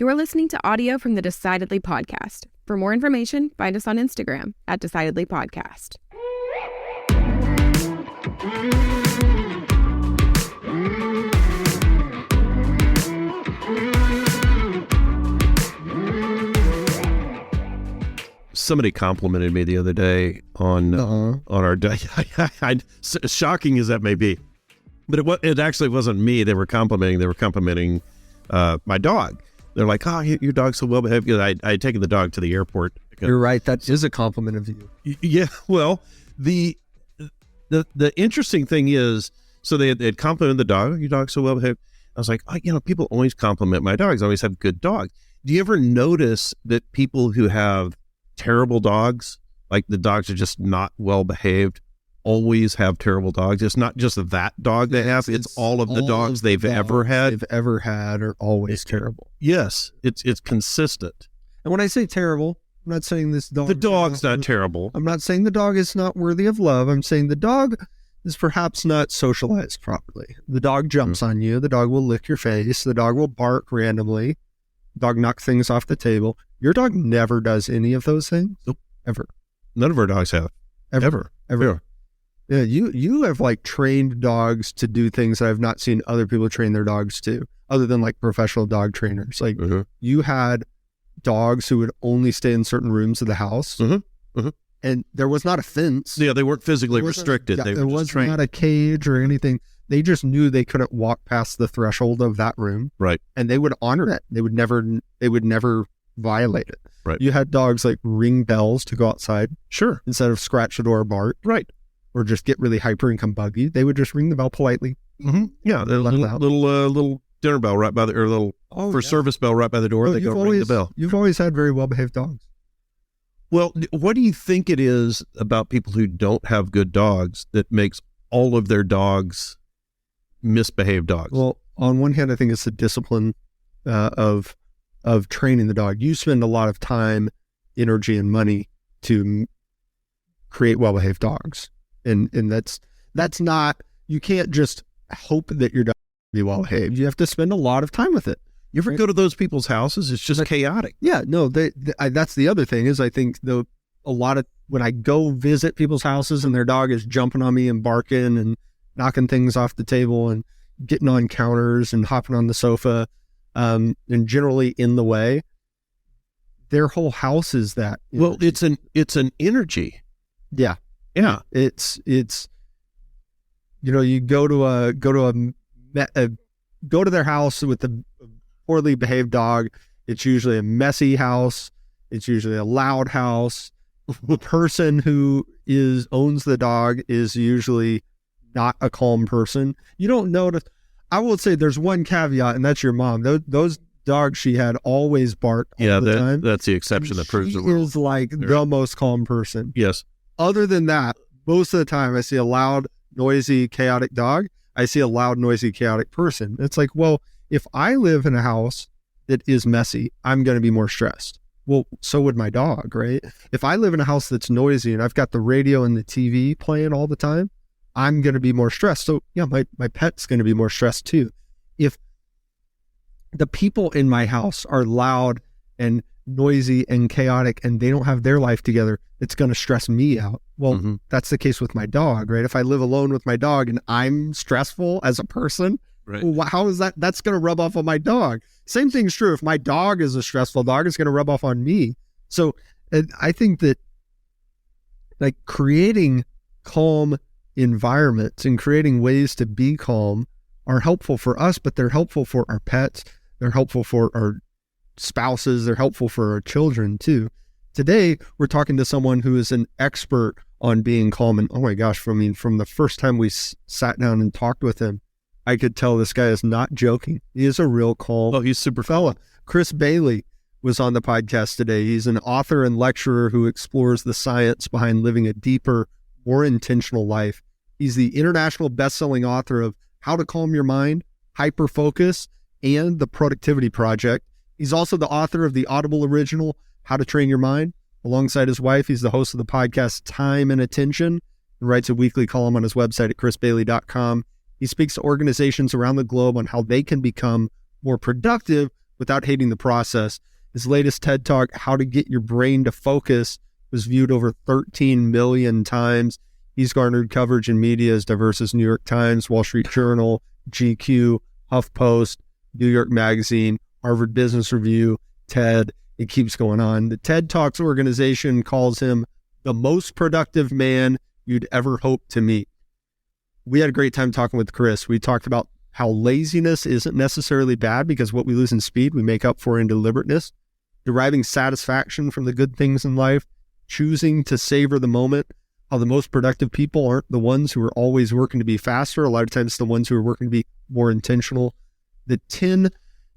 You're listening to audio from the Decidedly podcast. For more information, find us on Instagram at Decidedly Podcast. Somebody complimented me the other day on our day. Shocking as that may be, but it actually wasn't me. They were complimenting my dog. They're like, "Oh, your dog's so well behaved." I had taken the dog to the airport. You're right. That is a compliment of you. Yeah. Well, the interesting thing is, so they had complimented the dog. Your dog's so well behaved. I was like, people always compliment my dogs. I always have good dogs. Do you ever notice that people who have terrible dogs, like the dogs are just not well behaved, always have terrible dogs? It's not just that dog they have, it's all of the dogs they've ever had are always terrible. Yes, it's consistent. And when I say terrible, I'm not saying this dog, the dog's not terrible. I'm not saying the dog is not worthy of love. I'm saying the dog is perhaps not socialized properly. The dog jumps on you, the dog will lick your face, the dog will bark randomly, dog knock things off the table. Your dog never does any of those things. Nope. Ever. None of our dogs have. Ever. Yeah, you have like trained dogs to do things that I've not seen other people train their dogs to, other than like professional dog trainers. Like you had dogs who would only stay in certain rooms of the house, and there was not a fence. Yeah, they weren't physically restricted. There was not a cage or anything. They just knew they couldn't walk past the threshold of that room. Right. And they would honor it. They would never violate it. Right. You had dogs like ring bells to go outside. Sure. Instead of scratch the door or bark. Right. Or just get really hyper and come bug you. They would just ring the bell politely. Yeah. Little dinner bell right by the, service bell right by the door. They go ring the bell. You've always had very well-behaved dogs. Well, what do you think it is about people who don't have good dogs that makes all of their dogs misbehaved dogs? Well, on one hand, I think it's the discipline of training the dog. You spend a lot of time, energy, and money to create well-behaved dogs, and that's not. You can't just hope that your dog will be well-behaved. You have to spend a lot of time with it. You ever go to those people's houses? It's just chaotic. Yeah, no. That's the other thing is I think when I go visit people's houses and their dog is jumping on me and barking and knocking things off the table and getting on counters and hopping on the sofa, and generally in the way, their whole house is that. Well, it's an energy. Yeah. Yeah. It's you go to their house with a poorly behaved dog. It's usually a messy house. It's usually a loud house. The person who owns the dog is usually not a calm person. You don't notice. I will say there's one caveat, and that's your mom. Those dogs she had always barked all the time. That's the exception that proves the rule. She is like the most calm person. Yes. Other than that, most of the time I see a loud, noisy, chaotic dog. I see a loud, noisy, chaotic person. It's like, well, if I live in a house that is messy, I'm going to be more stressed. Well, so would my dog, right? If I live in a house that's noisy and I've got the radio and the TV playing all the time, I'm going to be more stressed. So yeah, my pet's going to be more stressed too. If the people in my house are loud and noisy and chaotic and they don't have their life together, it's going to stress me out. Well, that's the case with my dog, right? If I live alone with my dog and I'm stressful as a person, right. Well, how is that? That's going to rub off on my dog. Same thing's true. If my dog is a stressful dog, it's going to rub off on me. So I think that like creating calm environments and creating ways to be calm are helpful for us, but they're helpful for our pets. They're helpful for our spouses. They're helpful for our children too. Today, we're talking to someone who is an expert on being calm. And oh my gosh, from the first time we sat down and talked with him, I could tell this guy is not joking. He is a real calm. Oh, he's super fella. Chris Bailey was on the podcast today. He's an author and lecturer who explores the science behind living a deeper, more intentional life. He's the international best-selling author of How to Calm Your Mind, Hyperfocus, and The Productivity Project. He's also the author of the Audible original, How to Train Your Mind. Alongside his wife, he's the host of the podcast Time and Attention and writes a weekly column on his website at chrisbailey.com. He speaks to organizations around the globe on how they can become more productive without hating the process. His latest TED Talk, How to Get Your Brain to Focus, was viewed over 13 million times. He's garnered coverage in media as diverse as New York Times, Wall Street Journal, GQ, HuffPost, New York Magazine, Harvard Business Review, TED. It keeps going on. The TED Talks organization calls him the most productive man you'd ever hope to meet. We had a great time talking with Chris. We talked about how laziness isn't necessarily bad because what we lose in speed, we make up for in deliberateness, deriving satisfaction from the good things in life, choosing to savor the moment, how the most productive people aren't the ones who are always working to be faster. A lot of times it's the ones who are working to be more intentional. The 10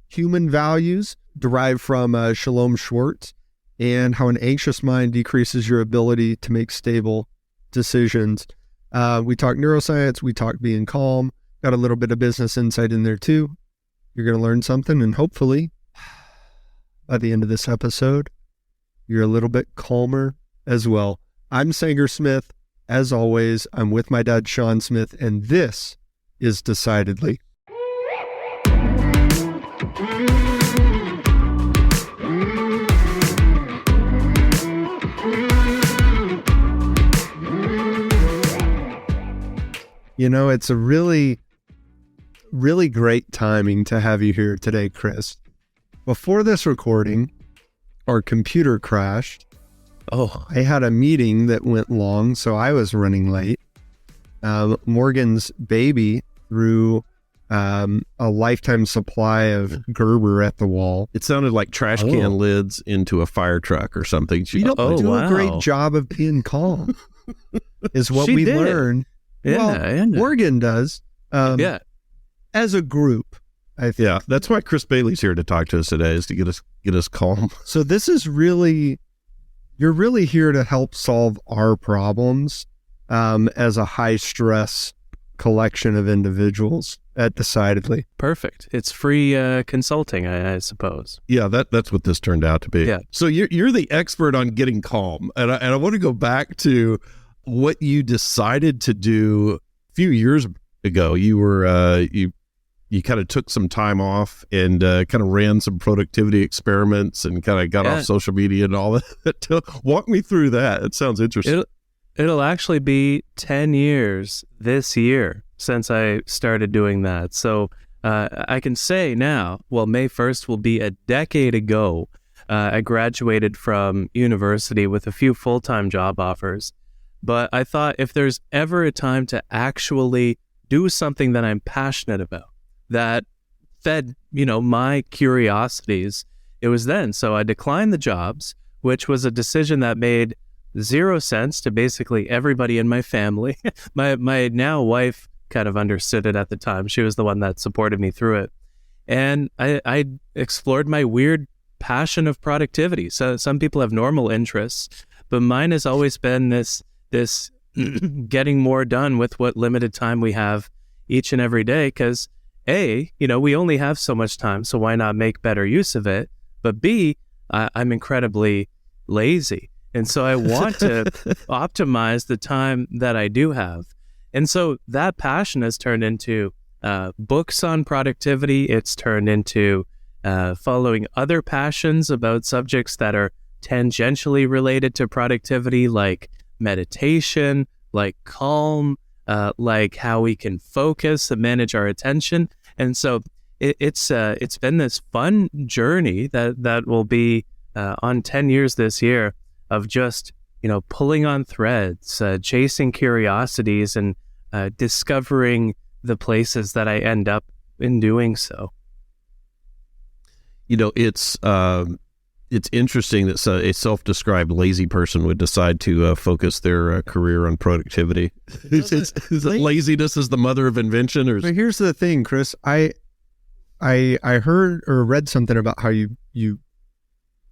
human values derived from Shalom Schwartz, and how an anxious mind decreases your ability to make stable decisions. We talked neuroscience, we talked being calm, got a little bit of business insight in there too. You're going to learn something, and hopefully by the end of this episode, you're a little bit calmer as well. I'm Sanger Smith. As always, I'm with my dad, Sean Smith, and this is Decidedly. You know, it's a really, really great timing to have you here today, Chris. Before this recording, our computer crashed. Oh, I had a meeting that went long, so I was running late. Morgan's baby threw a lifetime supply of Gerber at the wall. It sounded like trash can lids into a fire truck or something. You don't do a great job of being calm, is what we learned. Yeah, Morgan does. As a group, I think. Yeah, that's why Chris Bailey's here to talk to us today, is to get us calm. So this is really, you're really here to help solve our problems as a high stress collection of individuals at Decidedly. Perfect. It's free consulting, I suppose. Yeah, that's what this turned out to be. Yeah. So you're the expert on getting calm, and I want to go back to what you decided to do a few years ago. You were you kind of took some time off and kind of ran some productivity experiments and kind of got off social media and all that. Walk me through that. It sounds interesting. It'll actually be 10 years this year since I started doing that. So I can say now, well, May 1st will be a decade ago. I graduated from university with a few full-time job offers. But I thought if there's ever a time to actually do something that I'm passionate about, that fed, my curiosities, it was then. So I declined the jobs, which was a decision that made 0 sense to basically everybody in my family. My now wife kind of understood it at the time. She was the one that supported me through it. And I explored my weird passion of productivity. So some people have normal interests, but mine has always been this getting more done with what limited time we have each and every day. Because A, we only have so much time, so why not make better use of it? But B, I'm incredibly lazy. And so I want to optimize the time that I do have. And so that passion has turned into books on productivity. It's turned into following other passions about subjects that are tangentially related to productivity, like meditation, like calm, like how we can focus and manage our attention. And so it's been this fun journey that will be on 10 years this year of just, pulling on threads, chasing curiosities, and discovering the places that I end up in doing so. It's interesting that a self-described lazy person would decide to focus their career on productivity. Laziness is the mother of invention, or? But here's the thing, Chris. I heard or read something about how you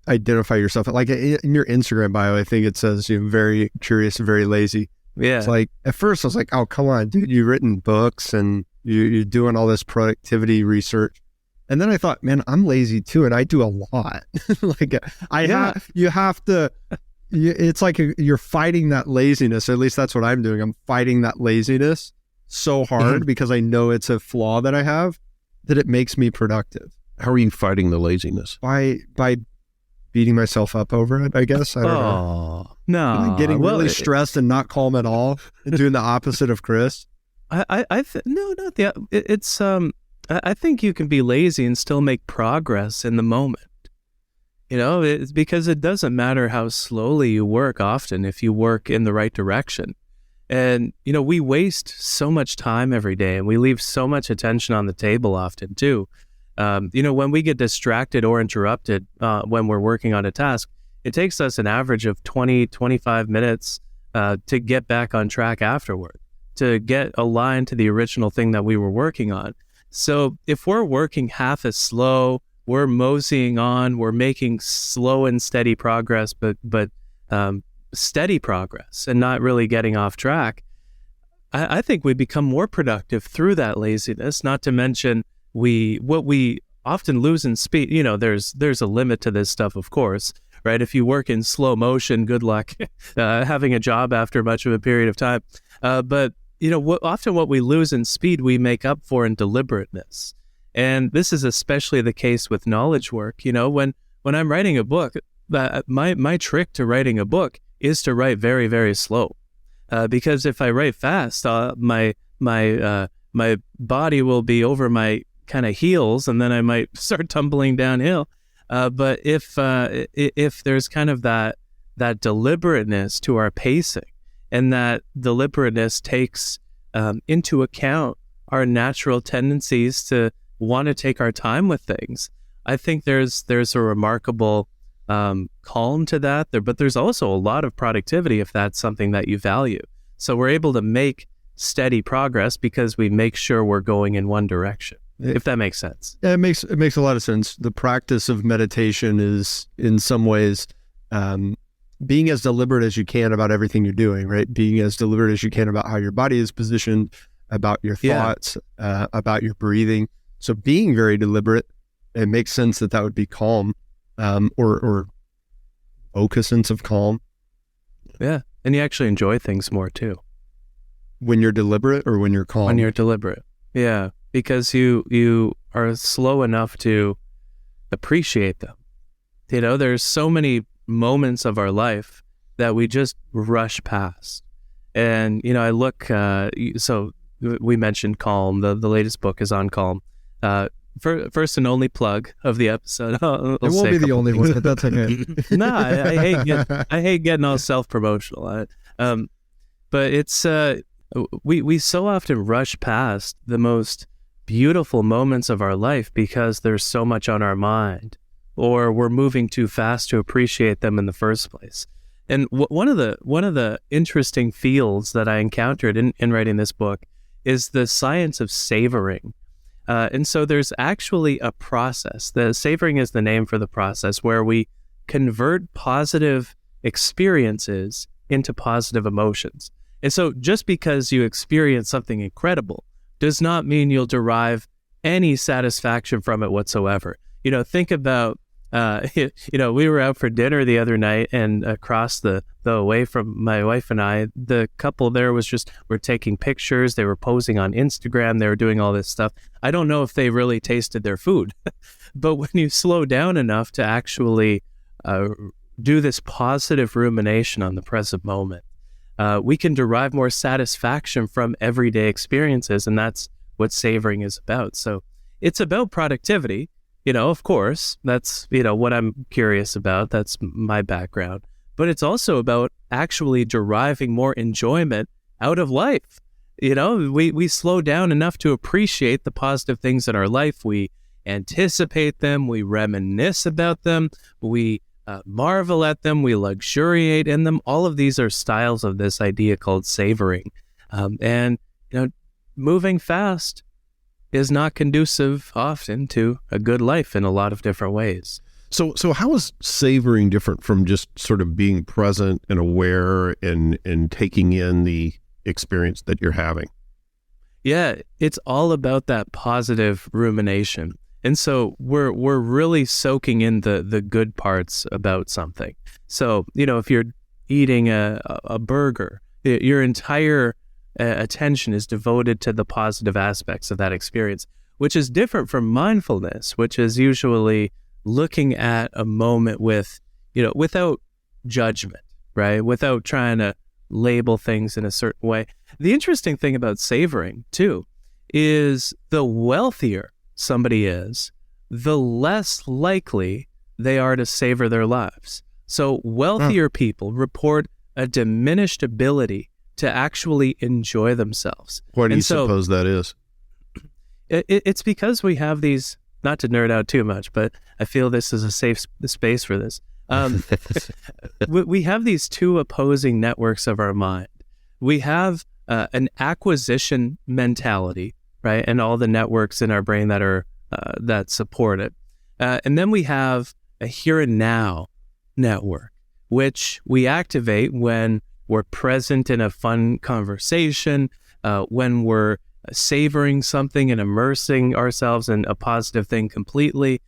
identify yourself. Like in your Instagram bio, I think it says you're very curious, very lazy. Yeah. It's like at first I was like, oh come on, dude, you've written books and you're doing all this productivity research. And then I thought, man, I'm lazy too, and I do a lot. It's like you're fighting that laziness. Or at least that's what I'm doing. I'm fighting that laziness so hard because I know it's a flaw that I have, that it makes me productive. How are you fighting the laziness? By beating myself up over it, I guess. I don't know. Oh, no. I'm getting really stressed and not calm at all and doing the opposite of Chris. No, not the, it's, I think you can be lazy and still make progress in the moment. You know, it's because it doesn't matter how slowly you work often if you work in the right direction. And, you know, we waste so much time every day and we leave so much attention on the table often too. You know, when we get distracted or interrupted when we're working on a task, it takes us an average of 20, 25 minutes to get back on track afterward, to get aligned to the original thing that we were working on. So if we're working half as slow, we're moseying on, we're making slow and steady progress, but steady progress and not really getting off track, I think we become more productive through that laziness, not to mention what we often lose in speed. You know, there's a limit to this stuff, of course, right? If you work in slow motion, good luck having a job after much of a period of time. But, you know, often what we lose in speed, we make up for in deliberateness. And this is especially the case with knowledge work. You know, when I'm writing a book, my trick to writing a book is to write very, very slow. Because if I write fast, my body will be over my kind of heels, and then I might start tumbling downhill. But if there's kind of that deliberateness to our pacing, and that deliberateness takes into account our natural tendencies to want to take our time with things, I think there's a remarkable calm to that there, but there's also a lot of productivity if that's something that you value. So we're able to make steady progress because we make sure we're going in one direction. If that makes sense. Yeah, it makes a lot of sense. The practice of meditation is in some ways being as deliberate as you can about everything you're doing, right? Being as deliberate as you can about how your body is positioned, about your thoughts, about your breathing. So being very deliberate, it makes sense that would be calm, or evoke a sense of calm. Yeah, and you actually enjoy things more too. When you're deliberate or when you're calm? When you're deliberate, yeah. Because you are slow enough to appreciate them. You know, there's so many moments of our life that we just rush past. And, you know, I look, so we mentioned Calm. The latest book is on Calm. First and only plug of the episode. It won't be the only one, but that's okay. No, I hate getting all self-promotional. But it's, we so often rush past the most beautiful moments of our life because there's so much on our mind, or we're moving too fast to appreciate them in the first place. And one of the interesting fields that I encountered in writing this book is the science of savoring. And so there's actually a process. The savoring is the name for the process where we convert positive experiences into positive emotions. And so just because you experience something incredible does not mean you'll derive any satisfaction from it whatsoever. You know, think about, you know, we were out for dinner the other night, and across the way from my wife and I, the couple there were taking pictures. They were posing on Instagram. They were doing all this stuff. I don't know if they really tasted their food, but when you slow down enough to actually do this positive rumination on the present moment, we can derive more satisfaction from everyday experiences, and that's what savoring is about. So it's about productivity, you know, of course, that's, you know, what I'm curious about. That's my background. But it's also about actually deriving more enjoyment out of life. You know, we slow down enough to appreciate the positive things in our life. We anticipate them. We reminisce about them. We marvel at them, we luxuriate in them. All of these are styles of this idea called savoring. And, you know, moving fast is not conducive often to a good life in a lot of different ways. So how is savoring different from just sort of being present and aware and taking in the experience that you're having? Yeah, it's all about that positive rumination. And so we're really soaking in the good parts about something. So, you know, if you're eating a burger, your entire attention is devoted to the positive aspects of that experience. which is different from mindfulness, which is usually looking at a moment with, without judgment, right? Without trying to label things in a certain way. The interesting thing about savoring too is the wealthier somebody is, the less likely they are to savor their lives. So wealthier people report a diminished ability to actually enjoy themselves. Why do you suppose that is? It's because we have these, not to nerd out too much, but I feel this is a safe space for this. We have these two opposing networks of our mind. We have an acquisition mentality, right? And all the networks in our brain that are that support it. And then we have a here and now network, which we activate when we're present in a fun conversation, when we're savoring something and immersing ourselves in a positive thing completely,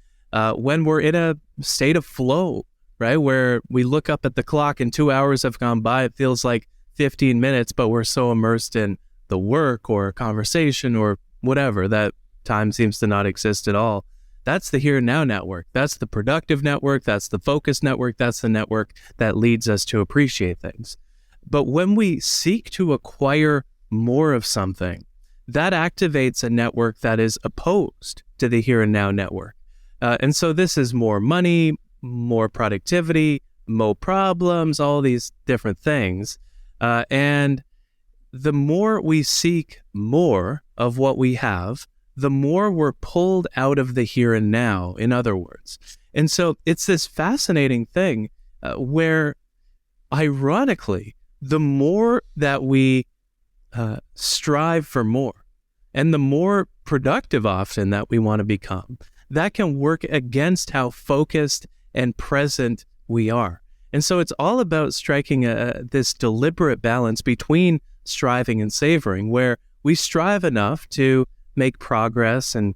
when we're in a state of flow, right? Where we look up at the clock and 2 hours have gone by. It feels like 15 minutes, but we're so immersed in the work or conversation or whatever that time seems to not exist at all. That's the here and now network. That's the productive network. That's the focus network. That's the network that leads us to appreciate things. But when we seek to acquire more of something, that activates a network that is opposed to the here and now network. And so this is more money, more productivity, more problems, all these different things. And the more we seek more of what we have, the more we're pulled out of the here and now, in other words. And so it's this fascinating thing where, ironically, the more that we strive for more, and the more productive often that we want to become, that can work against how focused and present we are. And so it's all about striking this deliberate balance between striving and savoring, where we strive enough to make progress and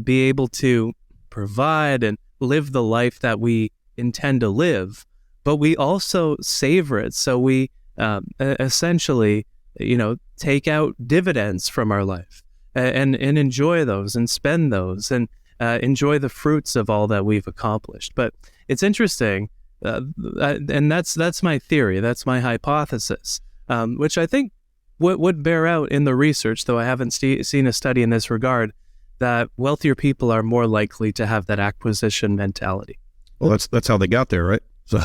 be able to provide and live the life that we intend to live, but we also savor it. So we essentially, take out dividends from our life and enjoy those and spend those and enjoy the fruits of all that we've accomplished. But it's interesting, and that's my theory, that's my hypothesis, which I think would bear out in the research, though I haven't seen a study in this regard, that wealthier people are more likely to have that acquisition mentality. Well, that's how they got there, right? So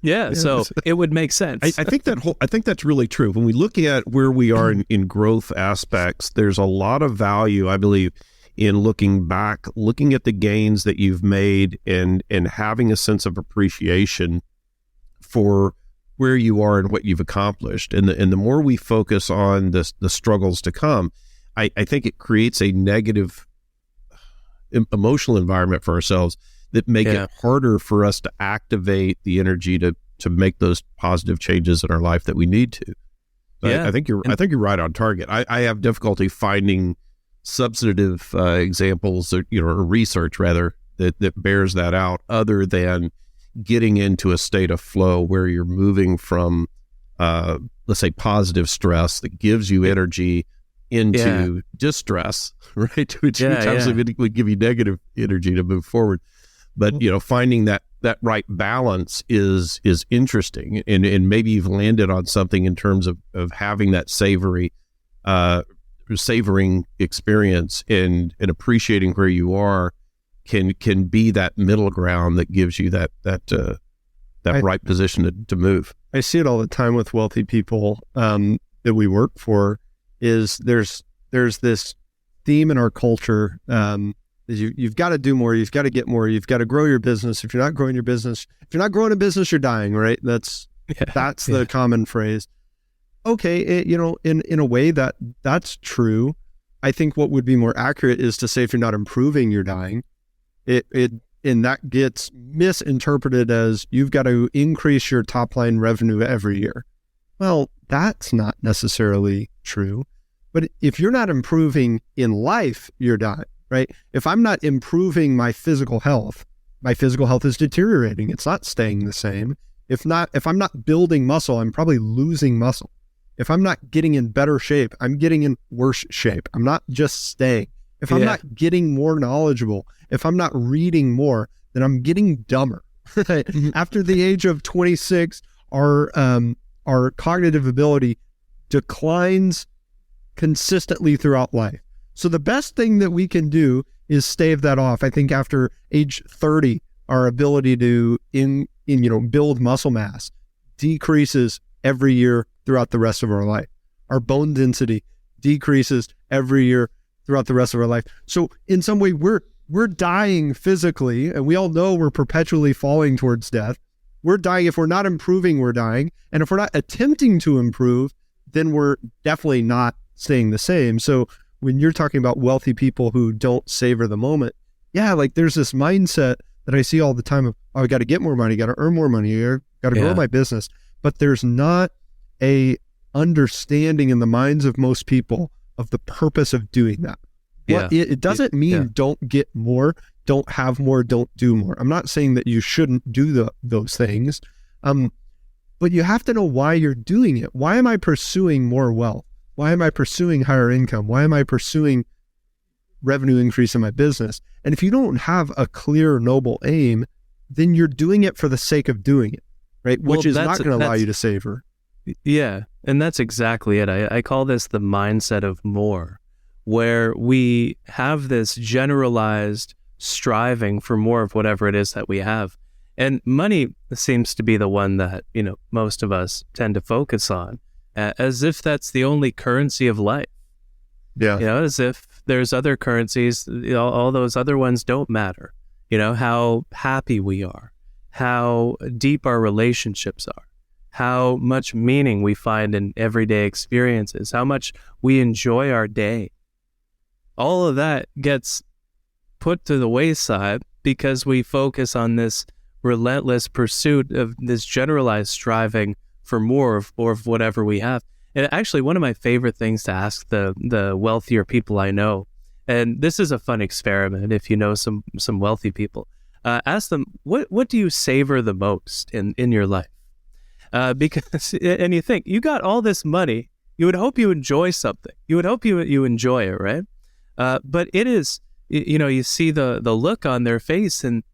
yeah, so it would make sense. I think that's really true. When we look at where we are in growth aspects, there's a lot of value, I believe, in looking back, looking at the gains that you've made and having a sense of appreciation for where you are and what you've accomplished. And the more we focus on the struggles to come, I think it creates a negative emotional environment for ourselves that make it harder for us to activate the energy to make those positive changes in our life that we need to. So I think you're right on target. I have difficulty finding substantive examples or research rather that bears that out, other than getting into a state of flow where you're moving from let's say positive stress that gives you energy into distress, right? Which obviously would give you negative energy to move forward. But finding that right balance is interesting, and maybe you've landed on something in terms of having that savoring experience and appreciating where you are can be that middle ground that gives you that right position to move. I see it all the time with wealthy people that we work for. Is there's this theme in our culture. You've got to do more, you've got to get more, you've got to grow your business. If you're not growing a business, you're dying, right? That's the common phrase. Okay, in a way that's true. I think what would be more accurate is to say if you're not improving, you're dying. And that gets misinterpreted as you've got to increase your top line revenue every year. Well, that's not necessarily true. But if you're not improving in life, you're dying. Right? If I'm not improving my physical health is deteriorating. It's not staying the same. If I'm not building muscle, I'm probably losing muscle. If I'm not getting in better shape, I'm getting in worse shape. I'm not just staying. If I'm not getting more knowledgeable, if I'm not reading more, then I'm getting dumber. After the age of 26, our cognitive ability declines consistently throughout life. So the best thing that we can do is stave that off. I think after age 30, our ability to build muscle mass decreases every year throughout the rest of our life. Our bone density decreases every year throughout the rest of our life. So in some way, we're dying physically, and we all know we're perpetually falling towards death. We're dying. If we're not improving, we're dying. And if we're not attempting to improve, then we're definitely not staying the same. So when you're talking about wealthy people who don't savor the moment, like there's this mindset that I see all the time of, I got to get more money, got to earn more money, got to grow my business. But there's not a understanding in the minds of most people of the purpose of doing that. It doesn't mean don't get more, don't have more, don't do more. I'm not saying that you shouldn't do those things, but you have to know why you're doing it. Why am I pursuing more wealth? Why am I pursuing higher income? Why am I pursuing revenue increase in my business? And if you don't have a clear, noble aim, then you're doing it for the sake of doing it, right? Which is not going to allow you to savor. Yeah, and that's exactly it. I call this the mindset of more, where we have this generalized striving for more of whatever it is that we have. And money seems to be the one that, most of us tend to focus on, as if that's the only currency of life. Yeah. As if there's other currencies, all those other ones don't matter. How happy we are, how deep our relationships are, how much meaning we find in everyday experiences, how much we enjoy our day. All of that gets put to the wayside because we focus on this relentless pursuit of this generalized striving for more of whatever we have. And actually, one of my favorite things to ask the wealthier people I know, and this is a fun experiment if you know some wealthy people, ask them, what do you savor the most in your life? Because, and you think, you got all this money, you would hope you enjoy something. You would hope you enjoy it, right? But it is, you see the look on their face and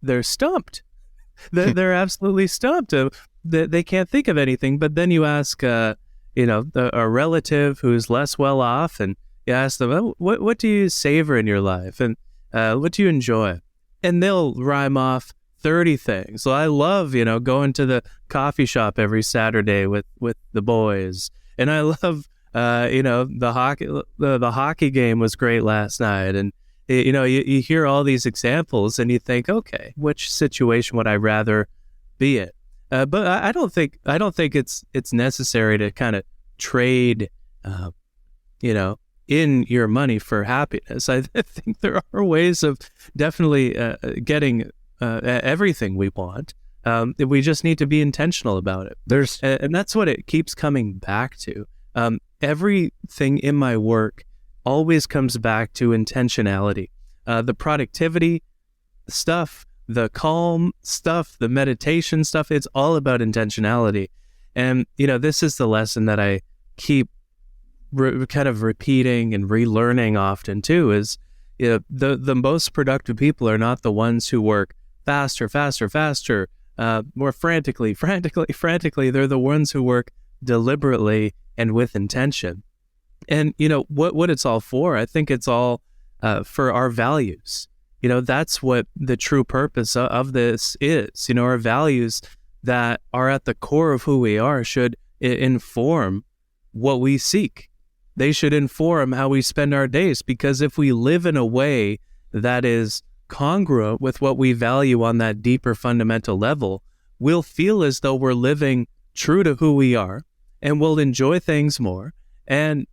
they're stumped. They're absolutely stumped. They can't think of anything. But then you ask, a relative who's less well off, and you ask them, what do you savor in your life? And what do you enjoy? And they'll rhyme off 30 things. So I love, going to the coffee shop every Saturday with the boys. And I love, the hockey game was great last night. And, you hear all these examples and you think, okay, which situation would I rather be in? But I don't think it's necessary to kind of trade, in your money for happiness. I think there are ways of definitely getting everything we want. We just need to be intentional about it. And that's what it keeps coming back to. Everything in my work always comes back to intentionality. The productivity stuff, the calm stuff, the meditation stuff, it's all about intentionality. And, this is the lesson that I keep kind of repeating and relearning often too, is the most productive people are not the ones who work faster, more frantically. They're the ones who work deliberately and with intention. And, what it's all for, I think it's all for our values. That's what the true purpose of this is. Our values that are at the core of who we are should inform what we seek. They should inform how we spend our days, because if we live in a way that is congruent with what we value on that deeper fundamental level, we'll feel as though we're living true to who we are, and we'll enjoy things more, and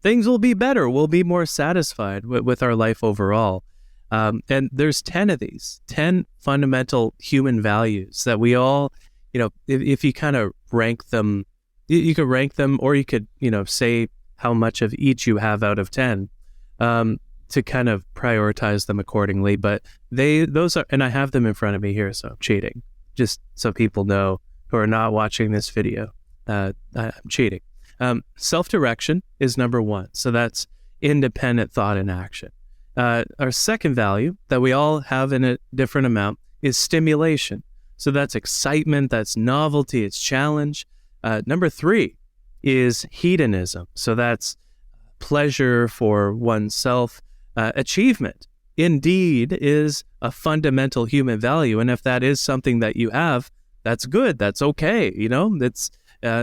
things will be better. We'll be more satisfied with our life overall. And there's 10 of these, 10 fundamental human values that we all, if you kind of rank them, you could rank them, or you could, say how much of each you have out of 10, to kind of prioritize them accordingly. But those are, and I have them in front of me here, so I'm cheating, just so people know who are not watching this video. I'm cheating. Self-direction is number one. So that's, independent thought and action. Our second value that we all have in a different amount is stimulation. So that's excitement, that's novelty, it's challenge. Number 3 is hedonism. So that's pleasure for oneself. Achievement indeed is a fundamental human value. And if that is something that you have, that's good. That's okay. It's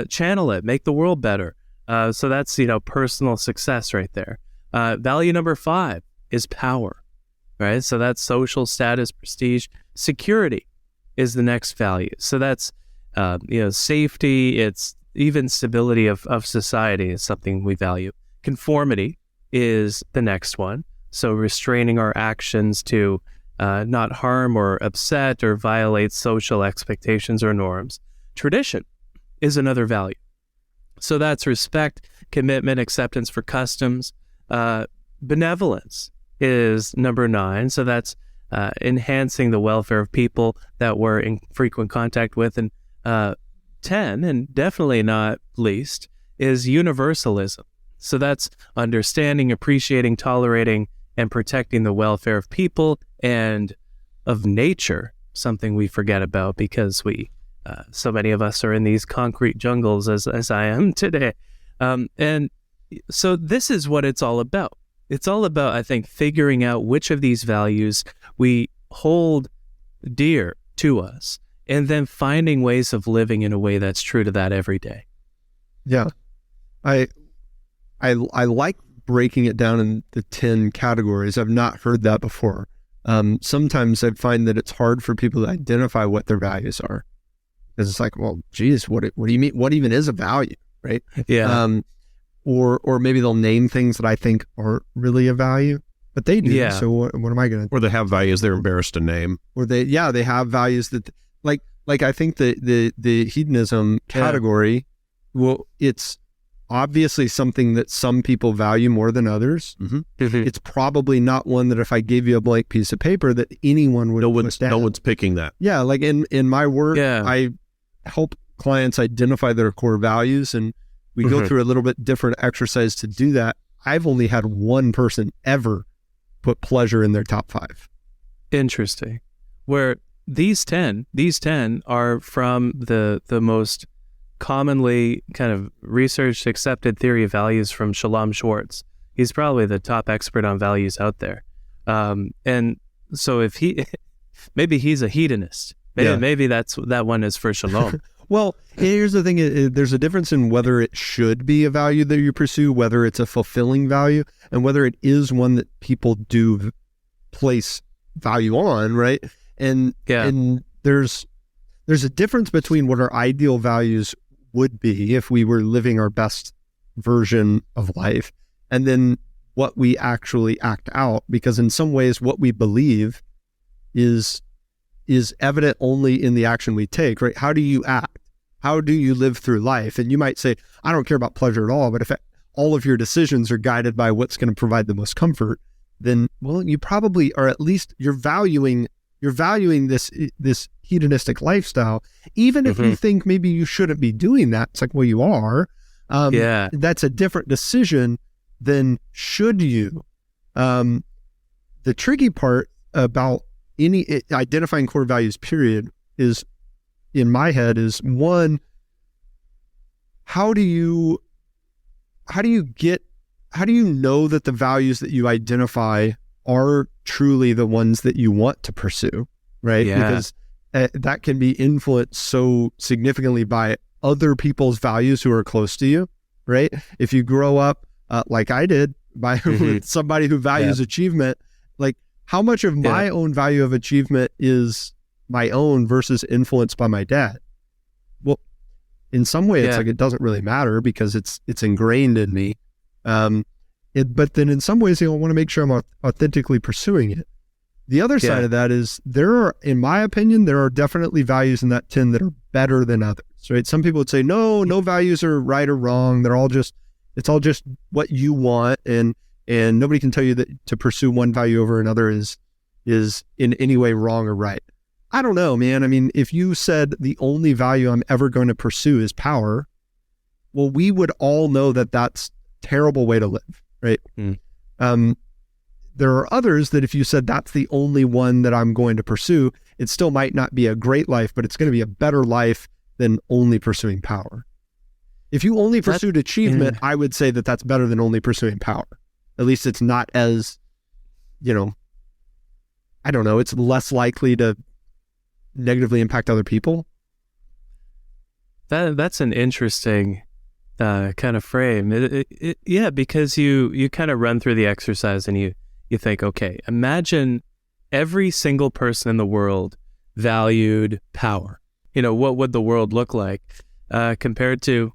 channel it, make the world better. So that's, personal success right there. Value number 5 is power, right? So that's social status, prestige. Security is the next value. So that's, safety. It's even stability of society is something we value. Conformity is the next one. So restraining our actions to not harm or upset or violate social expectations or norms. Tradition is another value. So that's respect, commitment, acceptance for customs. Benevolence is number 9. So that's enhancing the welfare of people that we're in frequent contact with. And 10, and definitely not least, is universalism. So that's understanding, appreciating, tolerating, and protecting the welfare of people and of nature, something we forget about because so many of us are in these concrete jungles as I am today. And so this is what it's all about. It's all about, I think, figuring out which of these values we hold dear to us and then finding ways of living in a way that's true to that every day. Yeah. I like breaking it down into 10 categories. I've not heard that before. Sometimes I find that it's hard for people to identify what their values are. Because it's like, well, geez, what do you mean? What even is a value, right? Yeah. Or maybe they'll name things that I think aren't really a value, but they do. Yeah. So what am I going to? Or they have values they're embarrassed to name. Or they have values that, like I think the hedonism category, well, it's obviously something that some people value more than others. Mm-hmm. It's probably not one that if I gave you a blank piece of paper that anyone would put down. No one's picking that. Yeah, like in my work, I help clients identify their core values, and we go through a little bit different exercise to do that. I've only had one person ever put pleasure in their top 5. Interesting. Where these 10 are from the most commonly kind of researched, accepted theory of values from Shalom Schwartz. He's probably the top expert on values out there. And so if maybe he's a hedonist. Maybe that one is for Shalom. Well, here's the thing. There's a difference in whether it should be a value that you pursue, whether it's a fulfilling value, and whether it is one that people do place value on, right? And there's a difference between what our ideal values would be if we were living our best version of life, and then what we actually act out. Because in some ways, what we believe is evident only in the action we take, right? How do you act? How do you live through life? And you might say, I don't care about pleasure at all, but if all of your decisions are guided by what's going to provide the most comfort, then, well, you probably are, at least you're valuing this hedonistic lifestyle, even if you think maybe you shouldn't be doing that. It's like, well, you are. That's a different decision than should you. The tricky part about identifying core values, period, is, in my head, is one, how do you know that the values that you identify are truly the ones that you want to pursue, right? Yeah. Because that can be influenced so significantly by other people's values who are close to you, right? If you grow up like I did with somebody who values achievement, like, how much of my own value of achievement is my own versus influenced by my dad? Well, in some way, it's like, it doesn't really matter because it's ingrained in me. But then in some ways, I want to make sure I'm authentically pursuing it. The other side of that is, in my opinion, there are definitely values in that 10 that are better than others, right? Some people would say, no values are right or wrong. It's all just what you want. And nobody can tell you that to pursue one value over another is in any way wrong or right. I don't know, man. I mean, if you said the only value I'm ever going to pursue is power, well, we would all know that that's a terrible way to live, right? There are others that if you said that's the only one that I'm going to pursue, it still might not be a great life, but it's going to be a better life than only pursuing power. If you only pursued achievement, I would say that that's better than only pursuing power. At least it's not as, I don't know, it's less likely to negatively impact other people. That's an interesting kind of frame. Yeah, because you kind of run through the exercise and you think, okay, imagine every single person in the world valued power. What would the world look like compared to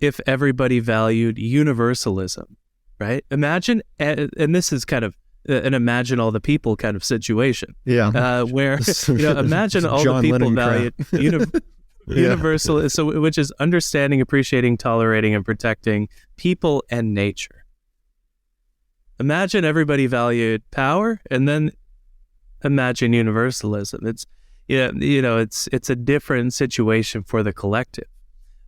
if everybody valued universalism, right? Imagine, and this is kind of an imagine all the people kind of situation. Yeah. Where, imagine all the people valued universal, so which is understanding, appreciating, tolerating, and protecting people and nature. Imagine everybody valued power, and then imagine universalism. It's it's a different situation for the collective.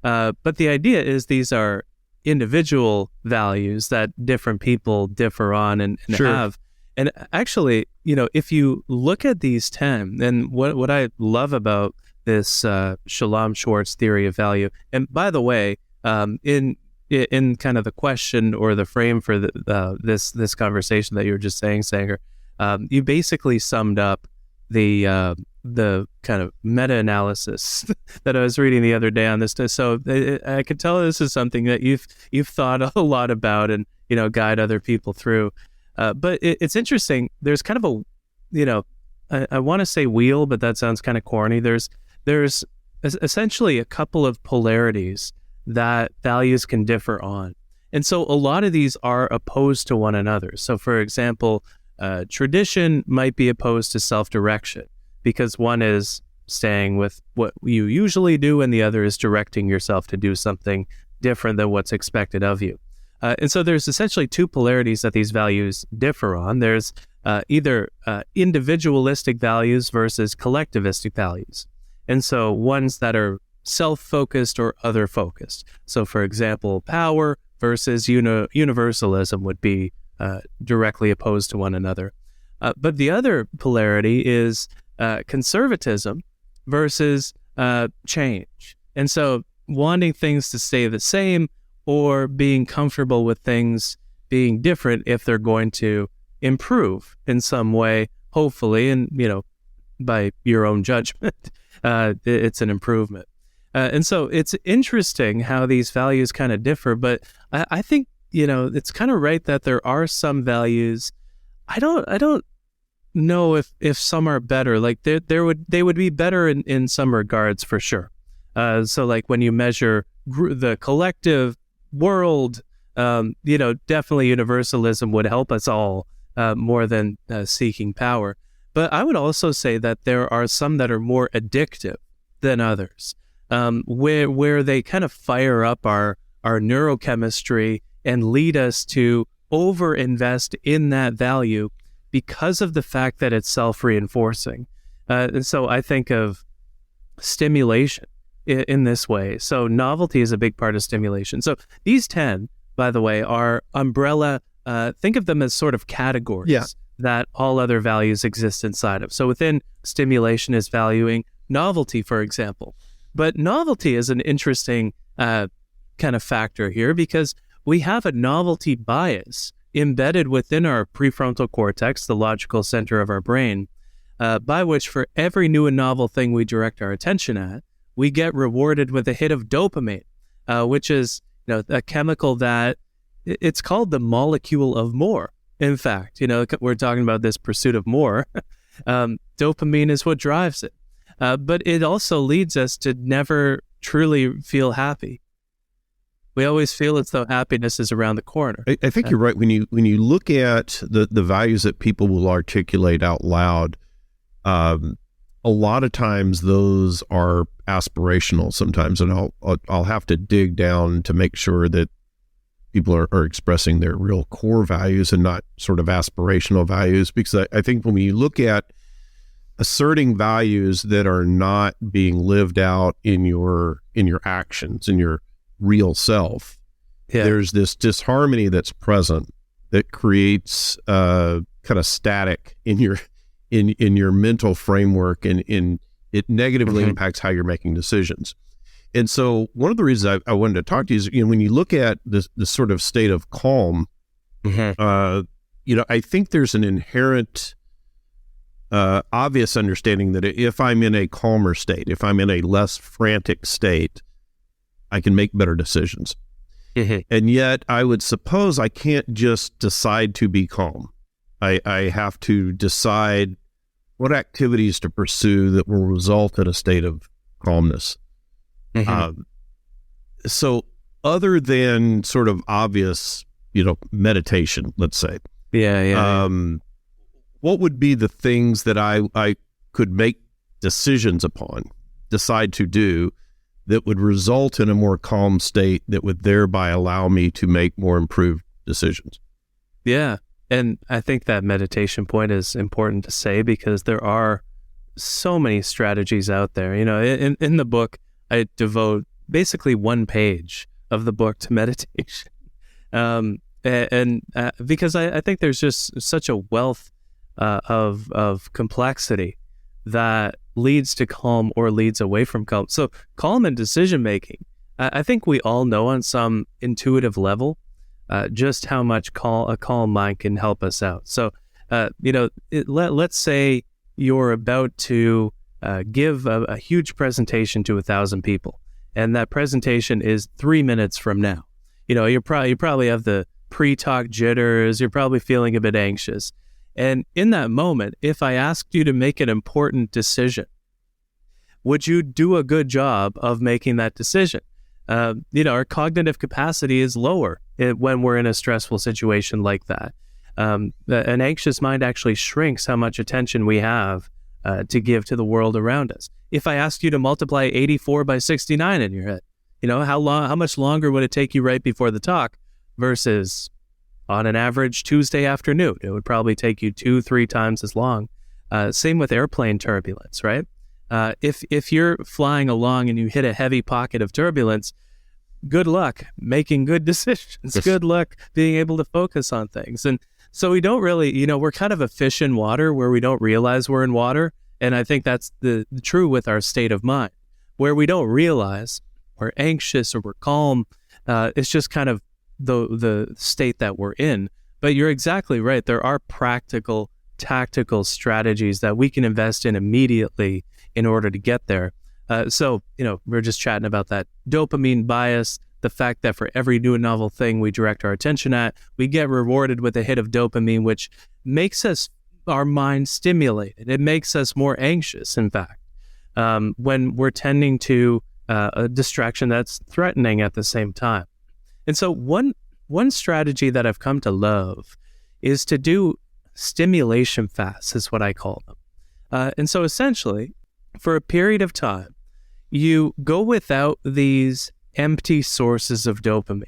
But the idea is these are individual values that different people differ on and Sure. have. And actually, if you look at these 10, and what I love about this Shalom Schwartz theory of value, and by the way, in kind of the question or the frame for this conversation that you were just saying, Sanger, you basically summed up the kind of meta-analysis that I was reading the other day on this. So I could tell this is something that you've thought a lot about and guide other people through. But it's interesting. There's kind of I want to say wheel, but that sounds kind of corny. There's essentially a couple of polarities that values can differ on. And so a lot of these are opposed to one another. So for example, tradition might be opposed to self-direction because one is staying with what you usually do and the other is directing yourself to do something different than what's expected of you. And so there's essentially two polarities that these values differ on. There's either individualistic values versus collectivistic values. And so ones that are self-focused or other-focused. So for example, power versus universalism would be directly opposed to one another. But the other polarity is conservatism versus change. And so wanting things to stay the same or being comfortable with things being different if they're going to improve in some way, hopefully, and, by your own judgment, it's an improvement. And so it's interesting how these values kind of differ, but I think, it's kind of right that there are some values. I don't know if some are better. Like they would be better in some regards for sure. So like when you measure the collective world, definitely universalism would help us all more than seeking power. But I would also say that there are some that are more addictive than others, where they kind of fire up our neurochemistry and lead us to over-invest in that value because of the fact that it's self-reinforcing. And so I think of stimulation in this way. So novelty is a big part of stimulation. So these 10, by the way, are umbrella. Think of them as sort of categories that all other values exist inside of. So within stimulation is valuing novelty, for example. But novelty is an interesting kind of factor here because we have a novelty bias embedded within our prefrontal cortex, the logical center of our brain, by which for every new and novel thing we direct our attention at, we get rewarded with a hit of dopamine, which is a chemical that it's called the molecule of more. In fact, we're talking about this pursuit of more. Dopamine is what drives it. But it also leads us to never truly feel happy. We always feel as though happiness is around the corner. I think you're right. When you look at the values that people will articulate out loud, a lot of times those are aspirational sometimes, and I'll have to dig down to make sure that people are expressing their real core values and not sort of aspirational values, because I think when you look at asserting values that are not being lived out in your actions, in your real self, there's this disharmony that's present that creates kind of static in your mental framework, and it negatively impacts how you're making decisions. And so one of the reasons I wanted to talk to you is, when you look at the sort of state of calm, I think there's an inherent obvious understanding that if I'm in a calmer state, if I'm in a less frantic state, I can make better decisions. And yet I would suppose I can't just decide to be calm. I have to decide what activities to pursue that will result in a state of calmness. So other than sort of obvious, meditation, let's say. What would be the things that I could make decisions upon, decide to do, that would result in a more calm state that would thereby allow me to make more improved decisions? Yeah. And I think that meditation point is important to say, because there are so many strategies out there. In the book, I devote basically one page of the book to meditation. Because I think there's just such a wealth of complexity that leads to calm or leads away from calm. So calm in decision making, I think we all know on some intuitive level just how much a calm mind can help us out. So let's say you're about to give a huge presentation to 1,000 people, and that presentation is 3 minutes from now. You probably have the pre-talk jitters. You're probably feeling a bit anxious. And in that moment, if I asked you to make an important decision, would you do a good job of making that decision? Our cognitive capacity is lower when we're in a stressful situation like that. An anxious mind actually shrinks how much attention we have to give to the world around us. If I asked you to multiply 84 by 69 in your head, how much longer would it take you right before the talk versus on an average Tuesday afternoon? It would probably take you 2-3 times as long. Same with airplane turbulence, right? If you're flying along and you hit a heavy pocket of turbulence, good luck making good decisions. Good luck being able to focus on things. And so we don't really, we're kind of a fish in water where we don't realize we're in water. And I think that's the true with our state of mind, where we don't realize we're anxious or we're calm. It's just kind of the state that we're in. But you're exactly right. There are practical, tactical strategies that we can invest in immediately in order to get there. So we're just chatting about that dopamine bias, the fact that for every new and novel thing we direct our attention at, we get rewarded with a hit of dopamine, which makes our mind stimulated. It makes us more anxious, in fact, when we're tending to a distraction that's threatening at the same time. And so one strategy that I've come to love is to do stimulation fasts, is what I call them. And so essentially, for a period of time, you go without these empty sources of dopamine,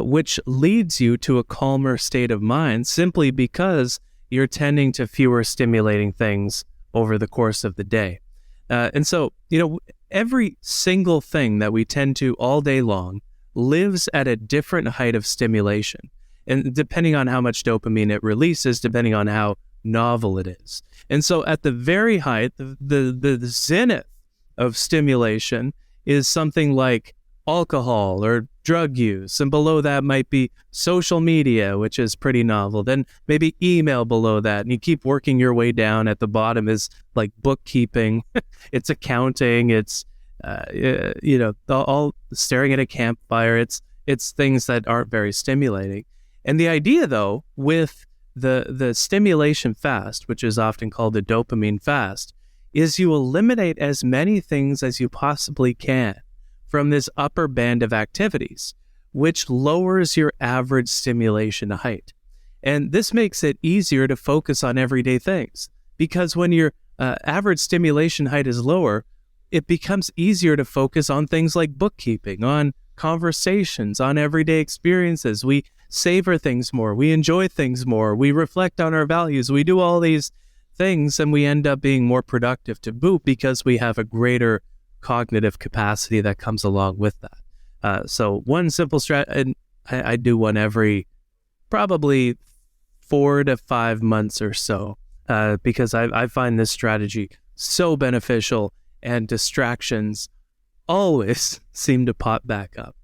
which leads you to a calmer state of mind simply because you're tending to fewer stimulating things over the course of the day. And so, every single thing that we tend to all day long lives at a different height of stimulation. And depending on how much dopamine it releases, depending on how novel it is. And so at the very height, the zenith of stimulation is something like alcohol or drug use. And below that might be social media, which is pretty novel. Then maybe email below that. And you keep working your way down. At the bottom is like bookkeeping. It's accounting. It's, all staring at a campfire. It's things that aren't very stimulating. And the idea, though, with the stimulation fast, which is often called the dopamine fast, is you eliminate as many things as you possibly can from this upper band of activities, which lowers your average stimulation height. And this makes it easier to focus on everyday things, because when your average stimulation height is lower, it becomes easier to focus on things like bookkeeping, on conversations, on everyday experiences. We savor things more. We enjoy things more. We reflect on our values. We do all these things, and we end up being more productive to boot because we have a greater cognitive capacity that comes along with that. So one simple strategy, and I do one every probably 4 to 5 months or so, because I find this strategy so beneficial, and distractions always seem to pop back up.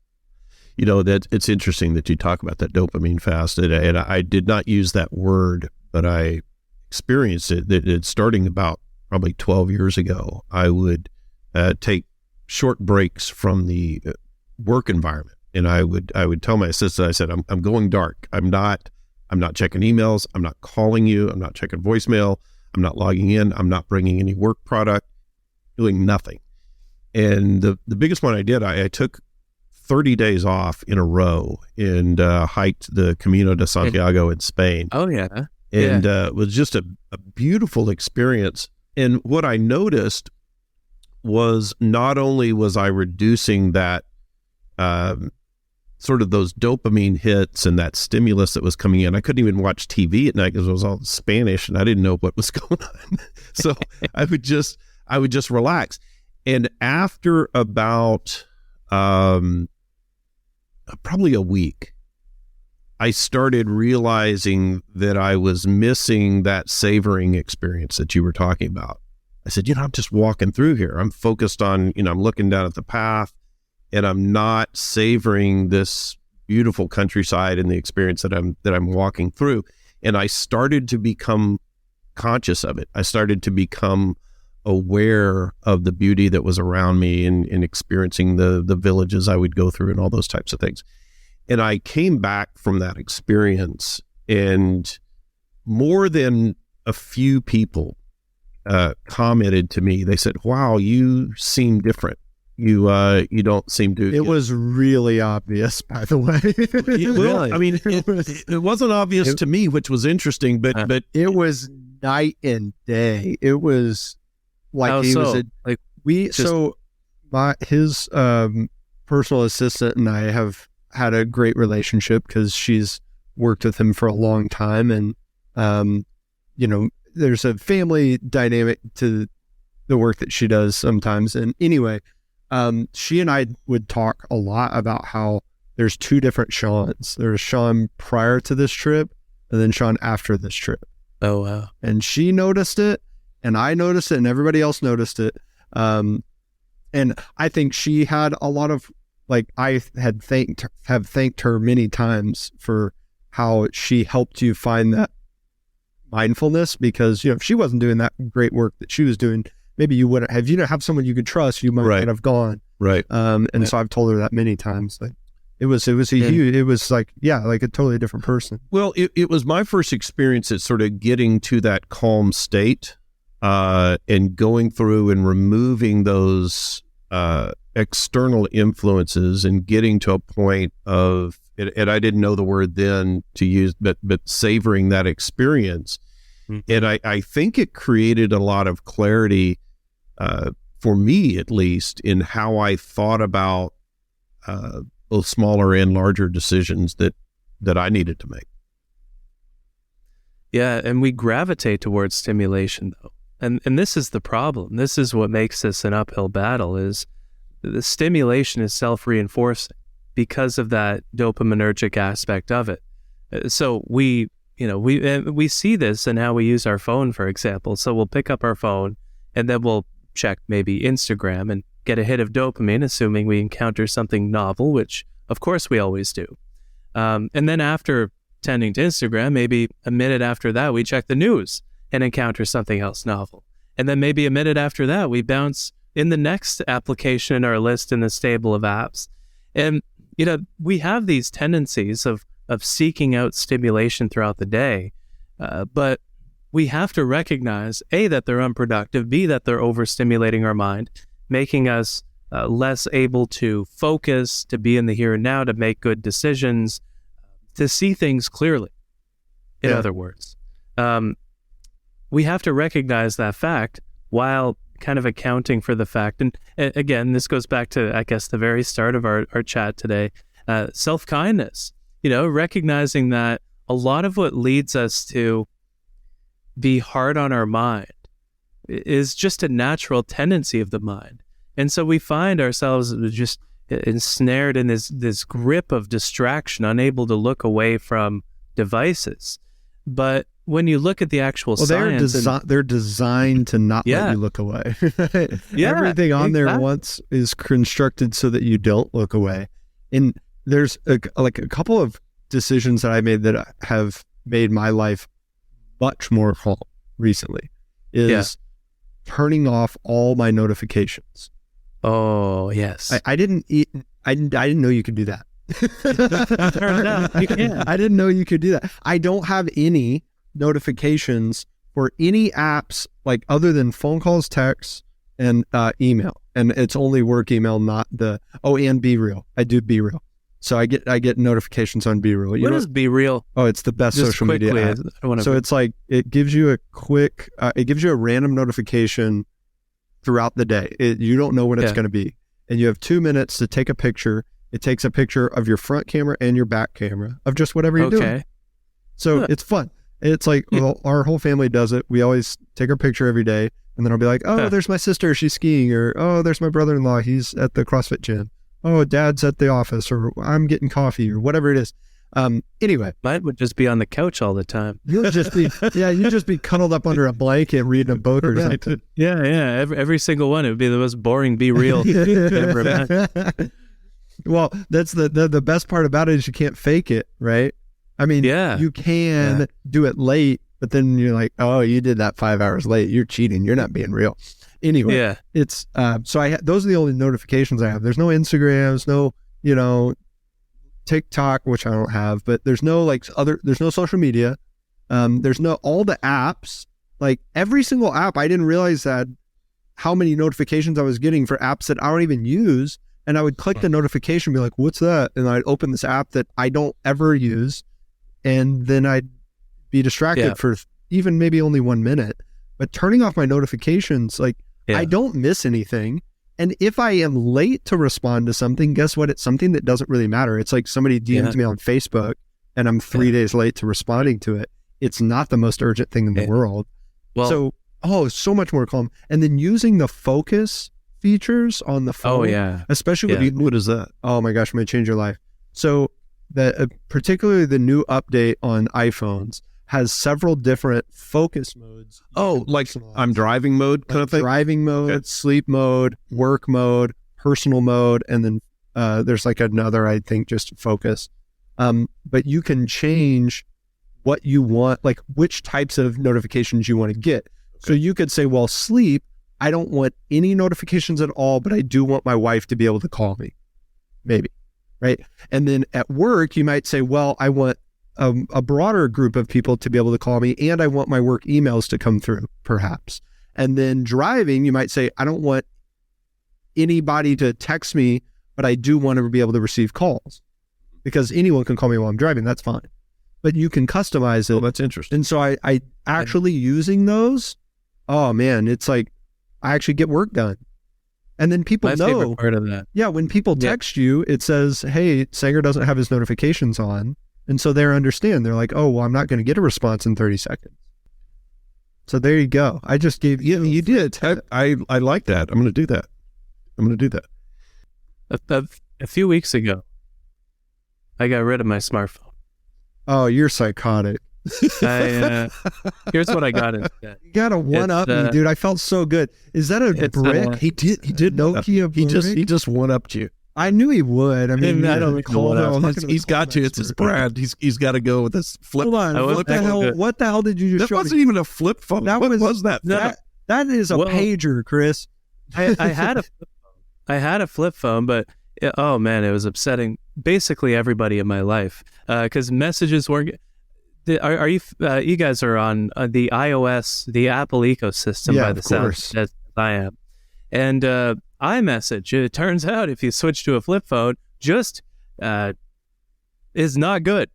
That it's interesting that you talk about that dopamine fast, and I did not use that word, but I experienced it. It's starting about probably 12 years ago. I would take short breaks from the work environment, and I would tell my assistant, I said, I'm going dark. I'm not checking emails. I'm not calling you. I'm not checking voicemail. I'm not logging in. I'm not bringing any work product, doing nothing. And the biggest one I did, I took 30 days off in a row and hiked the Camino de Santiago in Spain. Oh, yeah. And it was just a beautiful experience. And what I noticed was not only was I reducing that sort of those dopamine hits and that stimulus that was coming in. I couldn't even watch TV at night because it was all Spanish and I didn't know what was going on. So I would just relax. And after about probably a week, I started realizing that I was missing that savoring experience that you were talking about. I said, I'm just walking through here. I'm focused on, I'm looking down at the path, and I'm not savoring this beautiful countryside and the experience that I'm walking through. And I started to become conscious of it. I started to become aware of the beauty that was around me and experiencing the villages I would go through and all those types of things. And I came back from that experience, and more than a few people commented to me. They said, "Wow, you seem different. You don't seem to." It was really obvious, by the way. Well, I mean, it wasn't obvious to me, which was interesting, but it was night and day. It was like his personal assistant and I have had a great relationship because she's worked with him for a long time, and there's a family dynamic to the work that she does sometimes. And anyway, she and I would talk a lot about how there's two different Seans. There's Sean prior to this trip and then Sean after this trip. Oh, wow. And she noticed it, and I noticed it, and everybody else noticed it. And I think she had a lot of, I have thanked her many times for how she helped you find that mindfulness, because, if she wasn't doing that great work that she was doing, maybe you wouldn't have, have someone you could trust, you might not have gone. Right. So I've told her that many times. It was a totally different person. Well, it was my first experience at sort of getting to that calm state, and going through and removing those external influences and getting to a point of, and I didn't know the word then to use, but savoring that experience. Mm-hmm. And I think it created a lot of clarity, for me at least, in how I thought about both smaller and larger decisions that I needed to make. Yeah, and we gravitate towards stimulation, though. And this is the problem. This is what makes this an uphill battle, is the stimulation is self-reinforcing because of that dopaminergic aspect of it. So we see this in how we use our phone, for example. So we'll pick up our phone and then we'll check maybe Instagram and get a hit of dopamine, assuming we encounter something novel, which of course we always do. And then after tending to Instagram, maybe a minute after that, we check the news and encounter something else novel. And then maybe a minute after that, we bounce in the next application in our list in the stable of apps. And, we have these tendencies of seeking out stimulation throughout the day, but we have to recognize, A, that they're unproductive, B, that they're overstimulating our mind, making us less able to focus, to be in the here and now, to make good decisions, to see things clearly, in other words. We have to recognize that fact while kind of accounting for the fact. And again, this goes back to, I guess, the very start of our chat today, self-kindness, recognizing that a lot of what leads us to be hard on our mind is just a natural tendency of the mind. And so we find ourselves just ensnared in this grip of distraction, unable to look away from devices. But when you look at the actual science, they're designed to not let you look away. Everything on there once is constructed so that you don't look away. And there's a couple of decisions that I made that have made my life much more calm recently. Is turning off all my notifications. Oh yes, I didn't know you could do that. You can. I didn't know you could do that. I don't have any notifications for any apps like other than phone calls, texts, and email. And it's only work email, not and Be Real. I do Be Real. So I get notifications on Be Real. What is Be Real? Oh, it's the best Just social quickly, media app. So it's like it gives you a random notification throughout the day. You don't know when it's going to be, and you have 2 minutes to take a picture. It takes a picture of your front camera and your back camera of just whatever you're doing. So it's fun. It's like our whole family does it. We always take our picture every day, and then I'll be like, oh, there's my sister, she's skiing, or oh, there's my brother-in-law, he's at the CrossFit gym. Oh, dad's at the office, or I'm getting coffee, or whatever it is. Anyway, mine would just be on the couch all the time. You'd just be cuddled up under a blanket reading a book or something. Yeah. Every single one. It would be the most boring Be Real ever. Man. Well, that's the best part about it is you can't fake it, right? I mean, you can do it late, but then you're like, oh, you did that 5 hours late. You're cheating. You're not being real. Anyway, it's so those are the only notifications I have. There's no Instagrams, no TikTok, which I don't have, but there's no there's no social media. There's no all the apps. Like every single app, I didn't realize that how many notifications I was getting for apps that I don't even use. And I would click the notification, be like, what's that? And I'd open this app that I don't ever use. And then I'd be distracted for even maybe only 1 minute. But turning off my notifications, I don't miss anything. And if I am late to respond to something, guess what? It's something that doesn't really matter. It's like somebody DMs me on Facebook and I'm 3 days late to responding to it. It's not the most urgent thing in the world. Well, so much more calm. And then using the focus features on the phone, especially what is that? Oh my gosh, it may change your life. So particularly the new update on iPhones has several different focus modes. Oh, like I'm driving mode kind of thing? Driving mode, sleep mode, work mode, personal mode, and then there's like another, I think, just focus. But you can change what you want, like which types of notifications you want to get. So you could say, well, sleep, I don't want any notifications at all, but I do want my wife to be able to call me, maybe, right? And then at work, you might say, well, I want a broader group of people to be able to call me, and I want my work emails to come through, perhaps. And then driving, you might say, I don't want anybody to text me, but I do want to be able to receive calls, because anyone can call me while I'm driving. That's fine. But you can customize it. Oh, that's interesting. And so I actually using those, oh man, it's like, I actually get work done. And then people My favorite part of that. Yeah, when people text you, it says, hey, Sanger doesn't have his notifications on. And so they understand. They're like, oh, well, I'm not going to get a response in 30 seconds. So there you go. I just gave you. You did. I like that. I'm going to do that. A few weeks ago, I got rid of my smartphone. Oh, you're psychotic. Here's what I got instead. You got to one-up me, dude. I felt so good. Is that a brick? He did Nokia brick? He just one-upped you. I knew he would. I mean, I don't call it. He's got to. It's his brand. He's got to go with this flip. Hold on. What the hell did you just show me? That wasn't even a flip phone. What was that? That is a pager, Chris. I had a flip phone, but oh man, it was upsetting basically everybody in my life because messages weren't. Are you you guys are on the iOS, the Apple ecosystem by the sound as I am, and iMessage. It turns out if you switch to a flip phone, just is not good.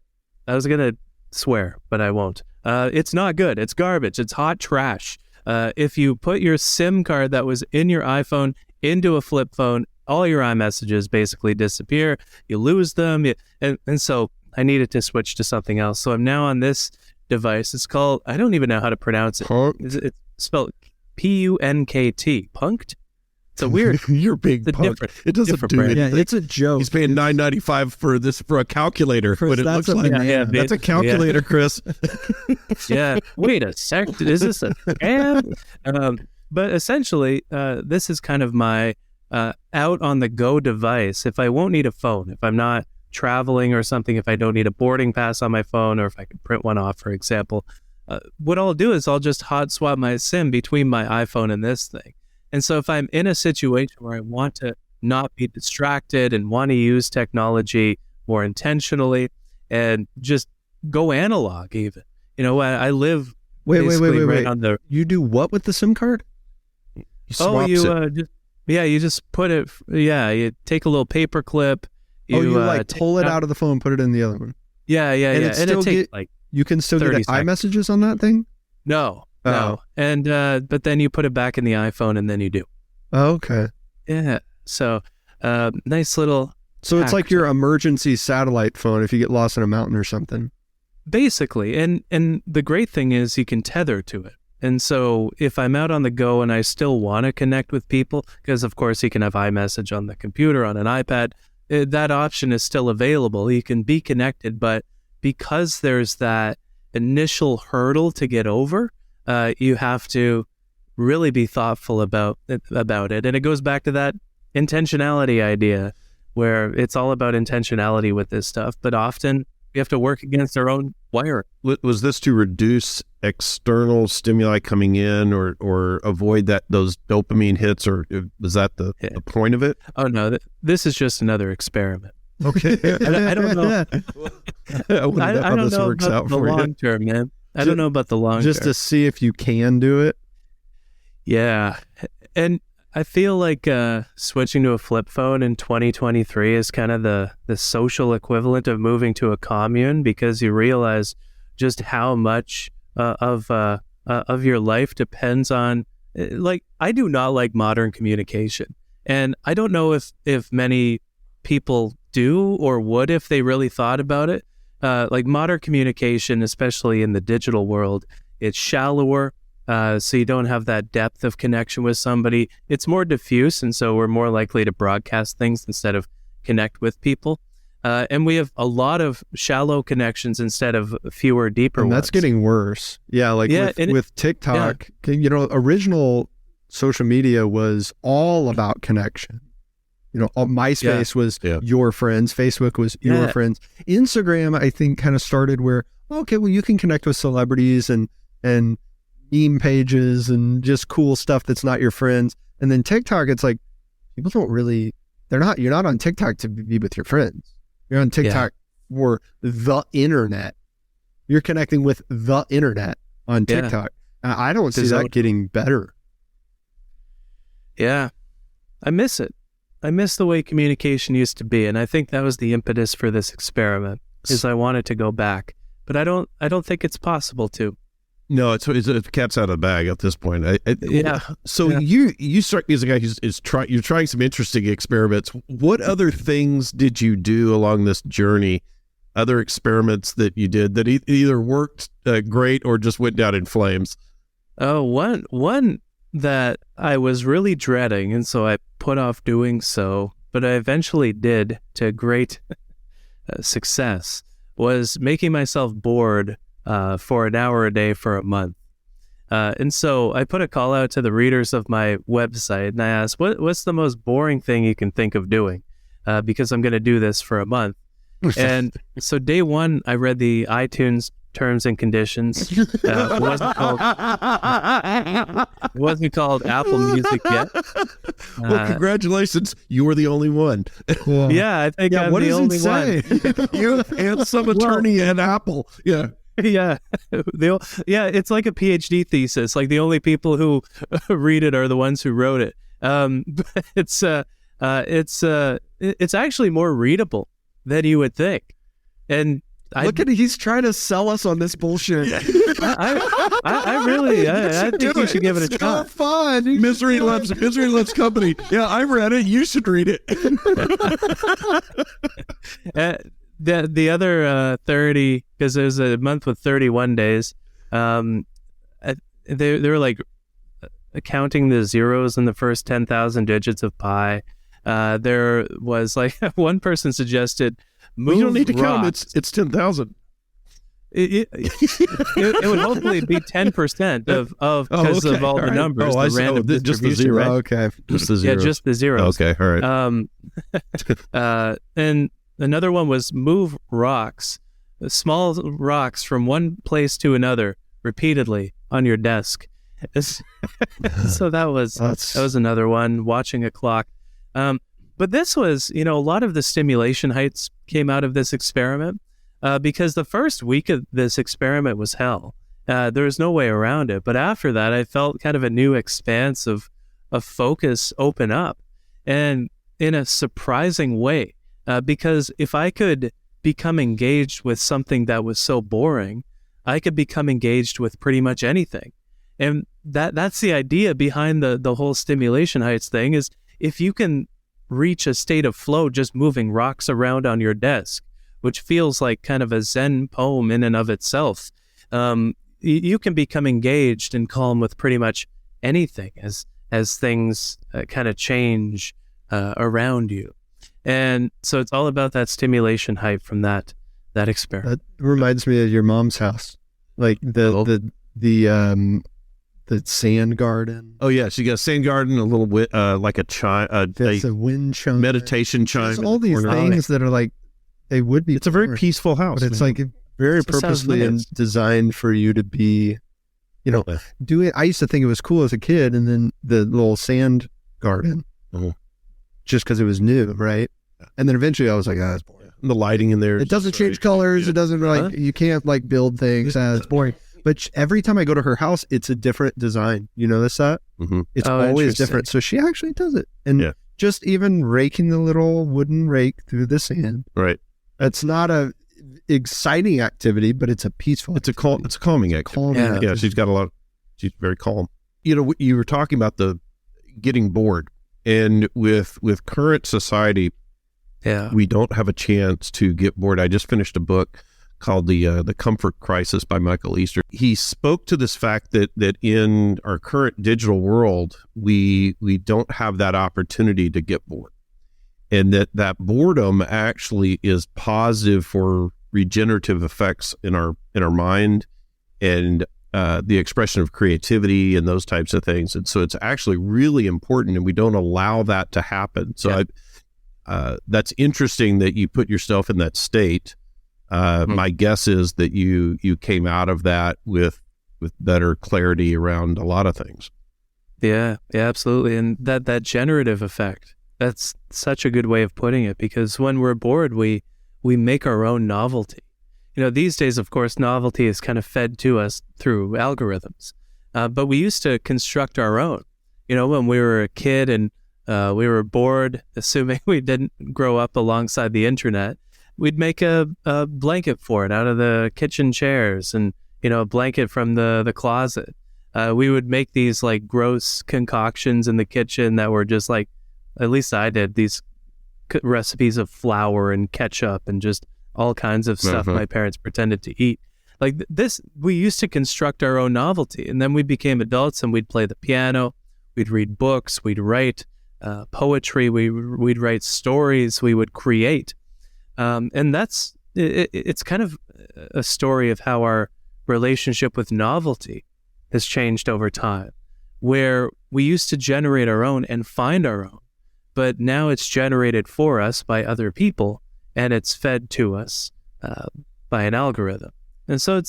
I was gonna swear, but I won't. It's not good. It's garbage. It's hot trash. If you put your SIM card that was in your iPhone into a flip phone, all your iMessages basically disappear. You lose them, and so I needed to switch to something else. So I'm now on this device. It's called, I don't even know how to pronounce it. It's spelled Punkt. Punkt? It's a weird. You're being It's a punked. different- It doesn't different do brand. anything. Yeah, it's a joke. He's paying $9.95 for a calculator. Chris, What it that's looks like. a That's a calculator, Chris. Yeah. Wait a sec. Is this a scam? But essentially, this is kind of my out on the go device. If I won't need a phone, if I'm not traveling or something, if I don't need a boarding pass on my phone, or if I can print one off, for example, what I'll do is I'll just hot swap my SIM between my iPhone and this thing. And so if I'm in a situation where I want to not be distracted and want to use technology more intentionally and just go analog even, I live Wait, right on the... You do what with the SIM card? He swaps it. You just put it, you take a little paper clip. You pull it out of the phone, put it in the other one. Yeah. And it takes you can still get 30 seconds. iMessages on that thing? No. Oh. And, but then you put it back in the iPhone and then you do. Oh, okay. Yeah. So, nice little... So it's hack. like your emergency satellite phone if you get lost in a mountain or something. Basically. And the great thing is you can tether to it. And so if I'm out on the go and I still want to connect with people, because of course you can have iMessage on the computer, on an iPad, that option is still available. You can be connected, but because there's that initial hurdle to get over, you have to really be thoughtful about it. And it goes back to that intentionality idea, where it's all about intentionality with this stuff, but often we have to work against our own wiring. Was this to reduce external stimuli coming in, or avoid those dopamine hits, or was that the point of it? Oh no, this is just another experiment. Okay. I don't know. I wonder I how don't this know works about out the for you. long term, man. I don't know about the long Just term. to see if you can do it. Yeah. And I feel like switching to a flip phone in 2023 is kind of the social equivalent of moving to a commune, because you realize just how much of your life depends on, I do not like modern communication. And I don't know if many people do or would if they really thought about it. Modern communication, especially in the digital world, it's shallower. So you don't have that depth of connection with somebody. It's more diffuse, and so we're more likely to broadcast things instead of connect with people. And we have a lot of shallow connections instead of fewer, deeper And ones. that's getting worse. Yeah, with TikTok, original social media was all about connection. MySpace was your friends. Facebook was your friends. Instagram, I think, kind of started where, okay, well, you can connect with celebrities and meme pages and just cool stuff that's not your friends. And then TikTok, it's like, people don't really, you're not on TikTok to be with your friends. You're on TikTok for the internet. You're connecting with the internet on TikTok. I don't see that getting better. Yeah. I miss it. I miss the way communication used to be. And I think that was the impetus for this experiment, is I wanted to go back. But I don't think it's possible to. No, it's a cat's out of the bag at this point. You strike me as a guy you're trying some interesting experiments. What other things did you do along this journey? Other experiments that you did that either worked great or just went down in flames? Oh, one that I was really dreading, and so I put off doing so, but I eventually did to great success, was making myself bored for an hour a day for a month. And so I put a call out to the readers of my website, and I asked, what's the most boring thing you can think of doing? Because I'm going to do this for a month. And so day one, I read the iTunes terms and conditions. It wasn't called Apple Music yet. Well, congratulations. You were the only one. Cool. Yeah, I think I'm what the does only it say? one. You and some attorney at Apple. Yeah. Yeah. It's like a PhD thesis. Like the only people who read it are the ones who wrote it. But it's actually more readable than you would think. And he's trying to sell us on this bullshit. I really think you should give it a shot. Fun. Misery loves company. Yeah, I read it. You should read it. The other 30, because there's a month with 31 days, they were like counting the zeros in the first 10,000 digits of pi. There was like one person suggested, move you don't need to count. rocks. It's 10,000. It would hopefully be 10% of because of all the numbers, the random just the distribution, zero. right? Okay. Just the zeros. Yeah, just the zeros. Okay, all right. And another one was move rocks, small rocks from one place to another repeatedly on your desk. So that was another one. Watching a clock. But this was, a lot of the stimulation heights came out of this experiment. Because the first week of this experiment was hell. There was no way around it. But after that, I felt kind of a new expanse of focus open up, and in a surprising way. Because if I could become engaged with something that was so boring, I could become engaged with pretty much anything. And that's the idea behind the whole stimulation heights thing, is if you can reach a state of flow just moving rocks around on your desk, which feels like kind of a Zen poem in and of itself, you can become engaged and calm with pretty much anything as things kind of change around you. And so it's all about that stimulation hype from that experiment. That reminds me of your mom's house, like the sand garden. Oh yeah, she got a sand garden, a little like a chime, It's a wind chime, meditation chime. There's all these things that are like, they would be. It's a very peaceful house, but it's like very purposely and designed for you to be, doing. I used to think it was cool as a kid, and then the little sand garden, just because it was new, right? And then eventually I was like, that's boring. And the lighting in there. It doesn't change colors. It doesn't you can't like build things. It's boring. But every time I go to her house, it's a different design. You notice that? Mm-hmm. It's always different. So she actually does it, and just even raking the little wooden rake through the sand. Right. It's not a exciting activity, but it's a peaceful. It's a calming activity. Yeah, she's very calm. You were talking about the getting bored, and with current society, we don't have a chance to get bored. I just finished a book called the Comfort Crisis by Michael Easter. He spoke to this fact that in our current digital world, we don't have that opportunity to get bored. And that boredom actually is positive for regenerative effects in our mind and the expression of creativity and those types of things. And so it's actually really important, and we don't allow that to happen. So that's interesting that you put yourself in that state. My guess is that you came out of that with better clarity around a lot of things. Yeah, absolutely. And that generative effect. That's such a good way of putting it, because when we're bored, we make our own novelty. These days, of course, novelty is kind of fed to us through algorithms. But we used to construct our own. When we were a kid and we were bored, assuming we didn't grow up alongside the internet, we'd make a blanket for it out of the kitchen chairs, and, a blanket from the closet. We would make these like gross concoctions in the kitchen that were just like, at least I did, these recipes of flour and ketchup and just all kinds of stuff my parents pretended to eat. Like this, we used to construct our own novelty, and then we became adults and we'd play the piano, we'd read books, we'd write poetry, we'd write stories, we would create. And it's kind of a story of how our relationship with novelty has changed over time, where we used to generate our own and find our own. But now it's generated for us by other people, and it's fed to us by an algorithm. And so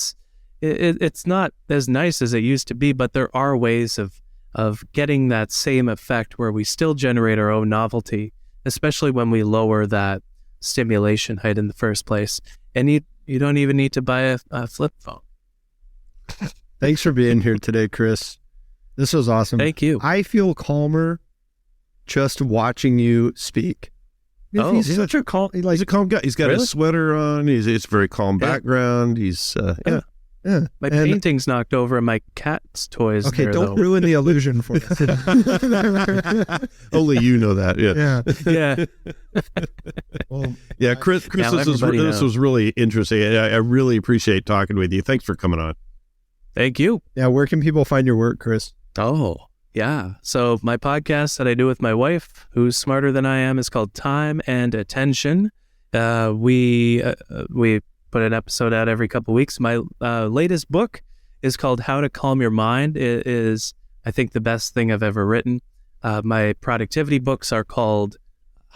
it's not as nice as it used to be, but there are ways of getting that same effect where we still generate our own novelty, especially when we lower that stimulation height in the first place. And you don't even need to buy a flip phone. Thanks for being here today, Chris. This was awesome. Thank you. I feel calmer just watching you speak. He's such a calm. He's a calm guy. He's got his sweater on. It's a very calm background. He's My painting's knocked over and my cat's toys. Okay, there, don't though. ruin the illusion for us. Only you know that. Yeah. Well, Chris, this was really interesting. I really appreciate talking with you. Thanks for coming on. Thank you. Yeah, where can people find your work, Chris? Oh, Yeah. So my podcast that I do with my wife, who's smarter than I am, is called Time and Attention. We put an episode out every couple of weeks. My latest book is called How to Calm Your Mind. It is, I think, the best thing I've ever written. My productivity books are called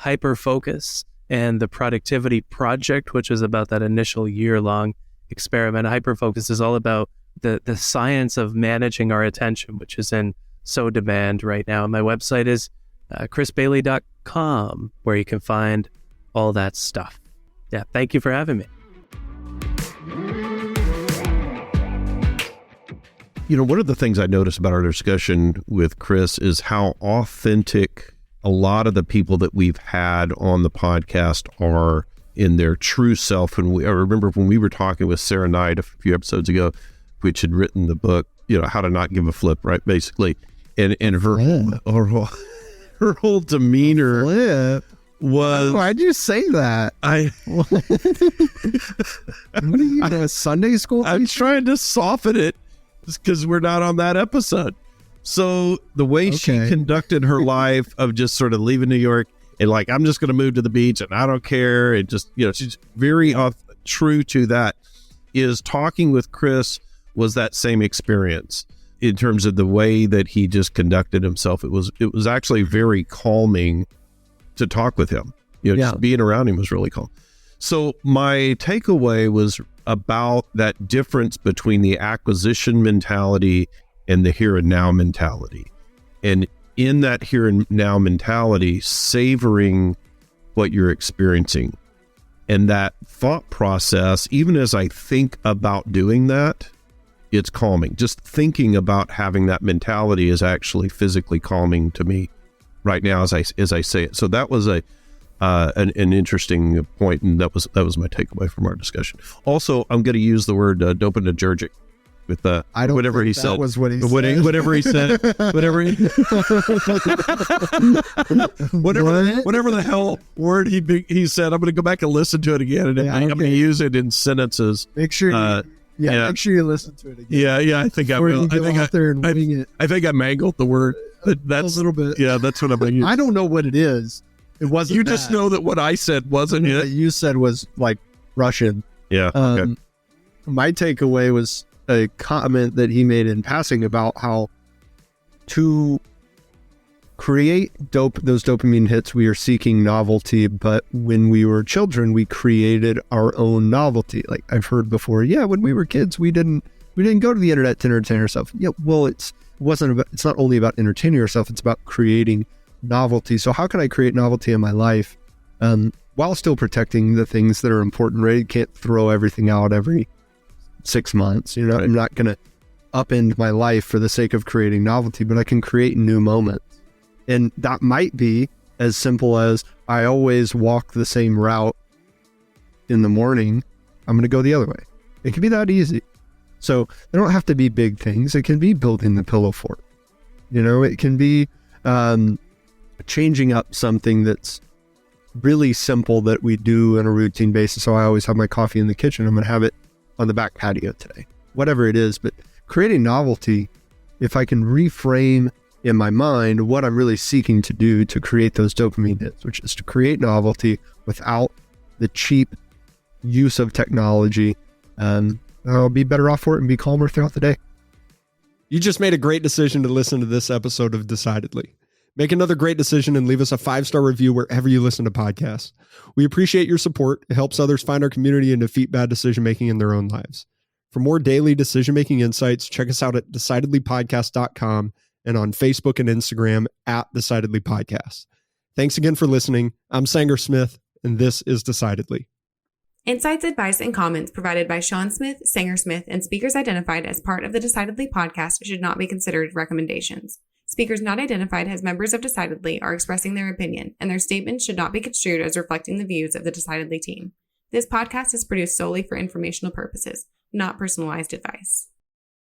Hyperfocus and The Productivity Project, which is about that initial year-long experiment. Hyperfocus is all about the science of managing our attention, which is in so demand right now. My website is chrisbailey.com, where you can find all that stuff. Yeah, thank you for having me. You know, one of the things I noticed about our discussion with Chris is how authentic a lot of the people that we've had on the podcast are in their true self. And I remember when we were talking with Sarah Knight a few episodes ago, which had written the book, you know, How to Not Give a Flip, right? Basically. And her whole demeanor was... Why'd you say that? What are you, a Sunday school teacher? I'm trying to soften it because we're not on that episode. So the way she conducted her life of just sort of leaving New York and like, I'm just going to move to the beach and I don't care. And just, you know, she's very true to that. Is talking with Chris was that same experience in terms of the way that he just conducted himself. It was actually very calming to talk with him. You know, just being around him was really calm. So my takeaway was about that difference between the acquisition mentality and the here and now mentality. And in that here and now mentality, savoring what you're experiencing. And that thought process, even as I think about doing that, it's calming. Just thinking about having that mentality is actually physically calming to me right now as I say it. So that was an interesting point, and that was my takeaway from our discussion. Also, I'm going to use the word dopaminergic with whatever he said. That was what he said. Whatever he said. whatever the hell word he said. I'm going to go back and listen to it again, and I'm going to use it in sentences. Make sure make sure you listen to it again. Yeah, I think I will. I think I mangled the word. That's a little bit. Yeah, that's what I'm going to use. I don't know what it is. It wasn't. You just know that what I said wasn't it. What you said was like Russian. Yeah. Okay. My takeaway was a comment that he made in passing about how to create those dopamine hits, we are seeking novelty, but when we were children, we created our own novelty. Like I've heard before, when we were kids, we didn't go to the internet to entertain ourselves. Yeah, well, it's not only about entertaining yourself, it's about creating novelty. So how can I create novelty in my life while still protecting the things that are important, right? You can't throw everything out every 6 months. You know, I'm not going to upend my life for the sake of creating novelty, but I can create new moments. And that might be as simple as I always walk the same route in the morning. I'm going to go the other way. It can be that easy. So they don't have to be big things. It can be building the pillow fort. You know, it can be changing up something that's really simple that we do on a routine basis. So I always have my coffee in the kitchen. I'm going to have it on the back patio today, whatever it is. But creating novelty, if I can reframe in my mind what I'm really seeking to do to create those dopamine hits, which is to create novelty without the cheap use of technology, I'll be better off for it and be calmer throughout the day. You just made a great decision to listen to this episode of Decidedly. Make another great decision and leave us a 5-star review wherever you listen to podcasts. We appreciate your support. It helps others find our community and defeat bad decision-making in their own lives. For more daily decision-making insights, check us out at decidedlypodcast.com and on Facebook and Instagram at Decidedly Podcast. Thanks again for listening. I'm Sanger Smith, and this is Decidedly. Insights, advice, and comments provided by Sean Smith, Sanger Smith, and speakers identified as part of the Decidedly podcast should not be considered recommendations. Speakers not identified as members of Decidedly are expressing their opinion, and their statements should not be construed as reflecting the views of the Decidedly team. This podcast is produced solely for informational purposes, not personalized advice.